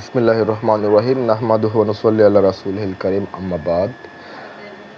Bismillahirrahmanirrahim. Nahmaduhu wa nusalli ala rasulihil karim. Amma ba'd.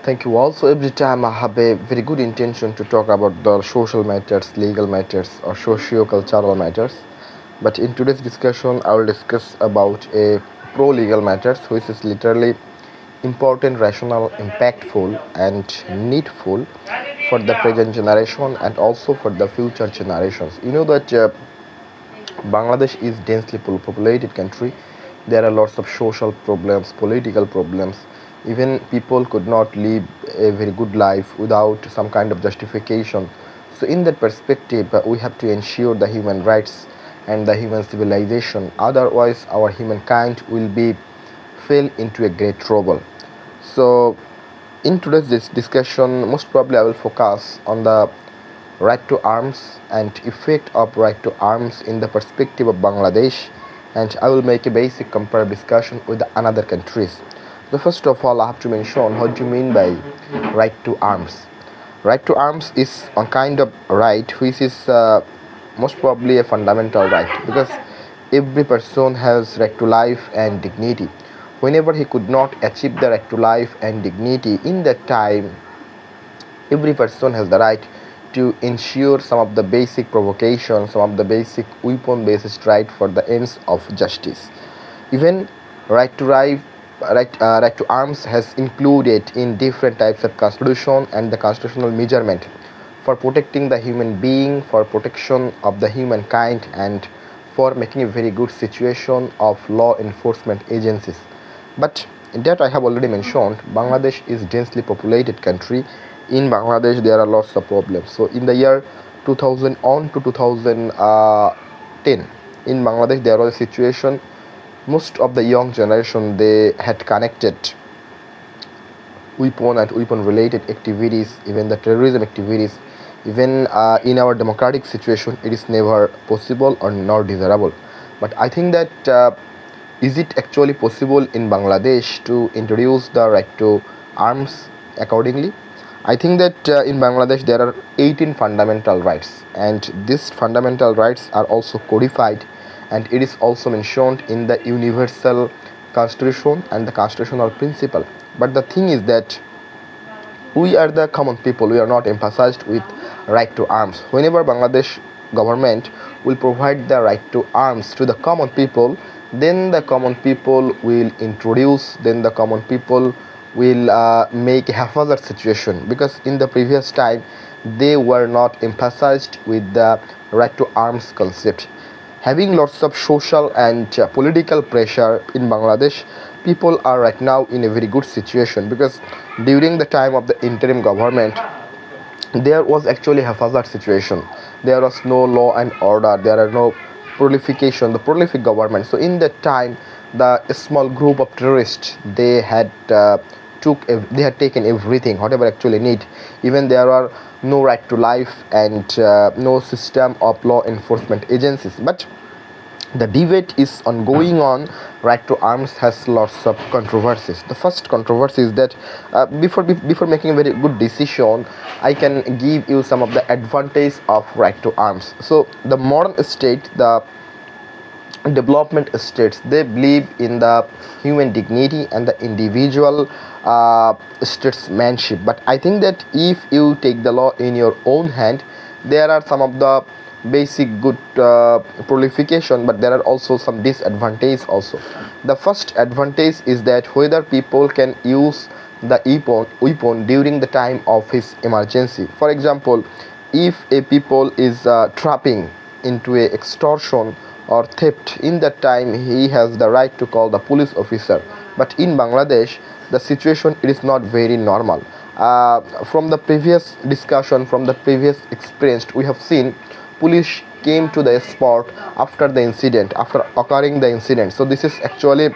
Thank you all. So every time I have a very good intention to talk about the social matters, legal matters, or socio-cultural matters. But in today's discussion, I will discuss about a pro-legal matters, which is literally important, rational, impactful, and needful for the present generation and also for the future generations. You know that Bangladesh is densely populated country. There are lots of social problems, political problems. Even people could not live a very good life without some kind of justification. So in that perspective, we have to ensure the human rights and the human civilization. Otherwise, our humankind will be fell into a great trouble. So in today's discussion, most probably I will focus on the right to arms and effect of right to arms in the perspective of Bangladesh, and I will make a basic comparative discussion with the another countries. So first of all, I have to mention what do you mean by right to arms. Right to arms is a kind of right which is most probably a fundamental right, because every person has right to life and dignity. Whenever he could not achieve the right to life and dignity in that time, every person has the right to ensure some of the basic provocation, some of the basic weapon-based right for the ends of justice. Even right to right to arms has included in different types of constitution and the constitutional measurement for protecting the human being, for protection of the humankind, and for making a very good situation of law enforcement agencies. But that I have already mentioned, Bangladesh is densely populated country. In Bangladesh there are lots of problems. So in the year 2000 on to 2010, in Bangladesh there was a situation, most of the young generation, they had connected weapon and weapon related activities, even the terrorism activities. Even in our democratic situation, it is never possible or nor desirable. But I think that is it actually possible in Bangladesh to introduce the right to arms accordingly? I think that in Bangladesh there are 18 fundamental rights, and these fundamental rights are also codified, and it is also mentioned in the universal constitution and the constitutional principle. But the thing is that we are the common people, we are not emphasized with right to arms. Whenever Bangladesh government will provide the right to arms to the common people, then the common people will introduce, then the common people will make a haphazard situation, because in the previous time they were not emphasized with the right to arms concept. Having lots of social and political pressure in Bangladesh, people are right now in a very good situation, because during the time of the interim government there was actually a haphazard situation. There was no law and order, there are no prolification, the prolific government. So in that time, the small group of terrorists, they had taken everything whatever actually need. Even there are no right to life and no system of law enforcement agencies. But the debate is ongoing on right to arms has lots of controversies. The first controversy is that before making a very good decision, I can give you some of the advantage of right to arms. So the modern state, the development states, they believe in the human dignity and the individual statesmanship. But I think that if you take the law in your own hand, there are some of the basic good prolification, but there are also some disadvantages also. The first advantage is that whether people can use the weapon during the time of his emergency. For example, if a people is trapping into a extortion or theft, in that time he has the right to call the police officer. But in Bangladesh the situation, it is not very normal. From the previous discussion, from the previous experience, we have seen police came to the spot after the incident, after occurring the incident. So this is actually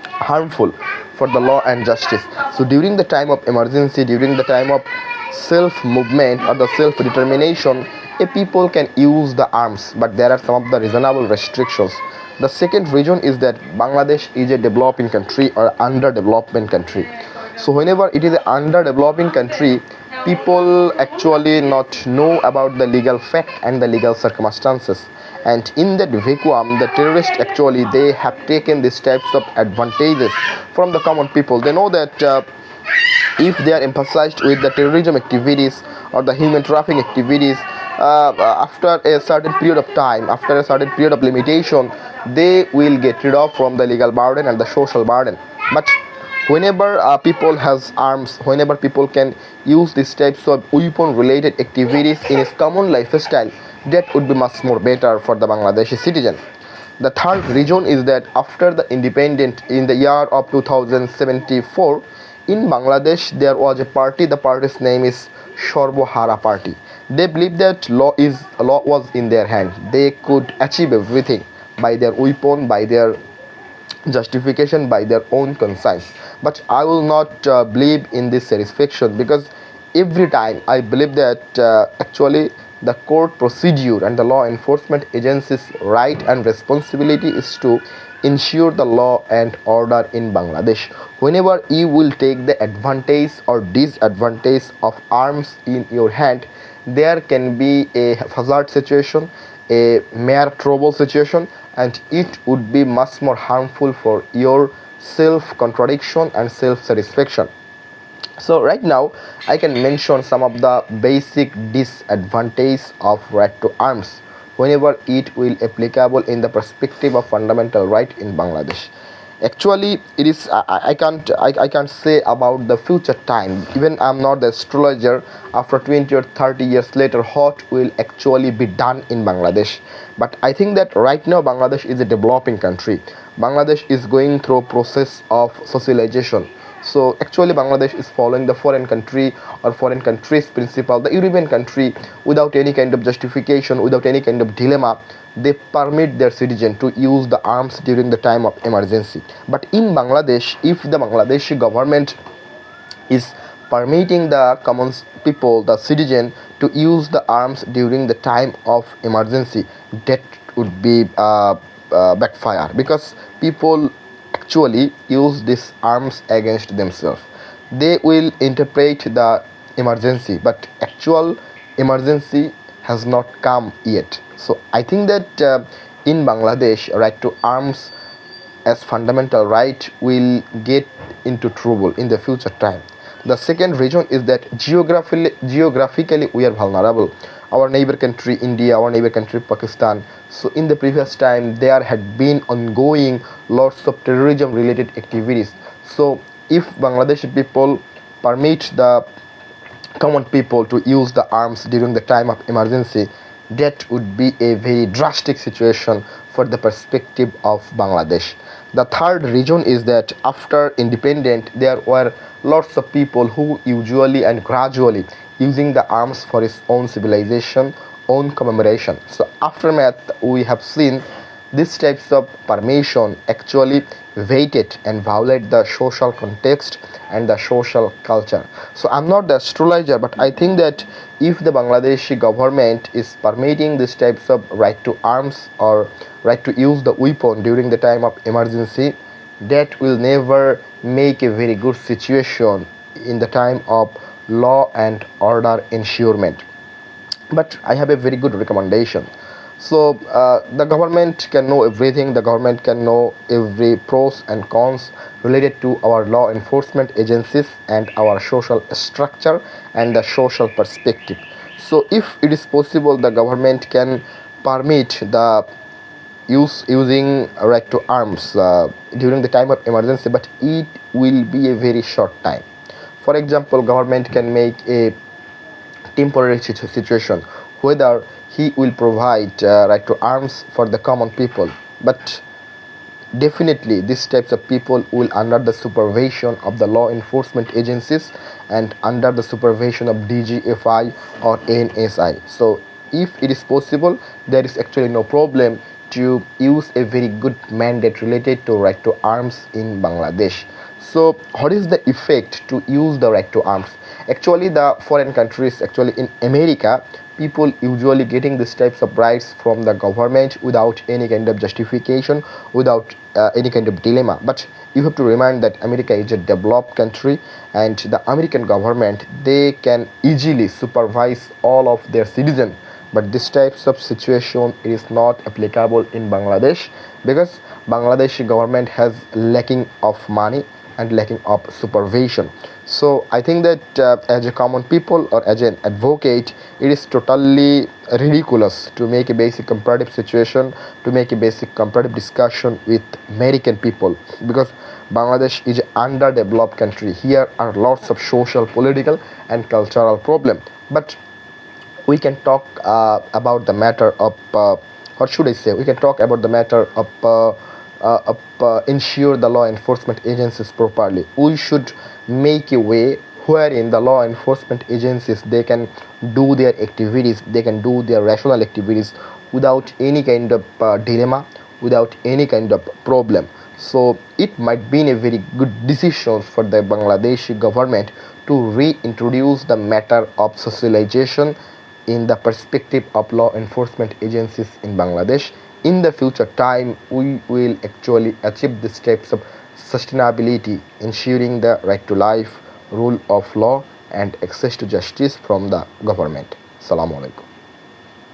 harmful for the law and justice. So during the time of emergency, during the time of self movement or the self determination, a people can use the arms, but there are some of the reasonable restrictions. The second reason is that Bangladesh is a developing country or underdevelopment country. So whenever it is an underdeveloping country, people actually not know about the legal fact and the legal circumstances, and in that vacuum the terrorists actually they have taken these types of advantages from the common people. They know that if they are emphasized with the terrorism activities or the human trafficking activities, after a certain period of time, after a certain period of limitation, they will get rid of from the legal burden and the social burden. But whenever people has arms, whenever people can use these types of weapon related activities in its common lifestyle, that would be much more better for the Bangladeshi citizen. The third reason is that after the independence in the year of 2074, in Bangladesh there was a party. The party's name is Shorbohara Party. They believe that law was in their hand. They could achieve everything by their weapon, by their justification, by their own conscience. But I will not believe in this satisfaction, because every time I believe that actually the court procedure and the law enforcement agencies right and responsibility is to ensure the law and order in Bangladesh. Whenever you will take the advantage or disadvantage of arms in your hand, there can be a hazard situation, a mere trouble situation, and it would be much more harmful for your self contradiction and self satisfaction. So right now I can mention some of the basic disadvantages of right to arms whenever it will applicable in the perspective of fundamental right in Bangladesh. Actually it is I can't say about the future time. Even I'm not the astrologer after 20 or 30 years later what will actually be done in Bangladesh. But I think that right now Bangladesh is a developing country. Bangladesh is going through a process of socialization. So actually Bangladesh is following the foreign country or foreign countries principle, the European country, without any kind of justification, without any kind of dilemma. They permit their citizen to use the arms during the time of emergency. But in Bangladesh, if the Bangladeshi government is permitting the common people, the citizen, to use the arms during the time of emergency, that would be backfire, because people actually use these arms against themselves. They will interpret the emergency, but actual emergency has not come yet. So I think that in Bangladesh, right to arms as fundamental right will get into trouble in the future time. The second reason is that geographically we are vulnerable. Our neighbor country India, our neighbor country Pakistan. So in the previous time there had been ongoing lots of terrorism related activities. So if Bangladeshi people permit the common people to use the arms during the time of emergency, that would be a very drastic situation for the perspective of Bangladesh. The third reason is that after independence there were lots of people who usually and gradually using the arms for its own civilization, own commemoration. So aftermath we have seen these types of permission actually weighted and violate the social context and the social culture. So I'm not the astrologer, but I think that if the Bangladeshi government is permitting these types of right to arms or right to use the weapon during the time of emergency, that will never make a very good situation in the time of law and order ensurement. But I have a very good recommendation. So the government can know everything. The government can know every pros and cons related to our law enforcement agencies and our social structure and the social perspective. So if it is possible, the government can permit the using right to arms during the time of emergency, but it will be a very short time. For example, government can make a temporary situation whether he will provide right to arms for the common people, but definitely these types of people will under the supervision of the law enforcement agencies and under the supervision of DGFI or NSI. So if it is possible, there is actually no problem to use a very good mandate related to right to arms in Bangladesh. So what is the effect to use the right to arms? Actually the foreign countries, actually in America, people usually getting these types of rights from the government without any kind of justification, without any kind of dilemma. But you have to remind that America is a developed country, and the American government, they can easily supervise all of their citizens but this types of situation is not applicable in Bangladesh because Bangladesh government has lacking of money and lacking of supervision. So I think that as a common people or as an advocate, it is totally ridiculous to make a basic comparative situation, to make a basic comparative discussion with American people, because Bangladesh is an underdeveloped country. Here are lots of social, political, and cultural problems. But we can talk about the matter of what should I say? We can talk about the matter of ensure the law enforcement agencies properly. We should make a way wherein the law enforcement agencies they can do their activities, they can do their rational activities without any kind of dilemma, without any kind of problem. So it might be a very good decision for the Bangladeshi government to reintroduce the matter of socialization in the perspective of law enforcement agencies in Bangladesh. In the future time, we will actually achieve these types of sustainability, ensuring the right to life, rule of law, and access to justice from the government. Assalamu alaikum.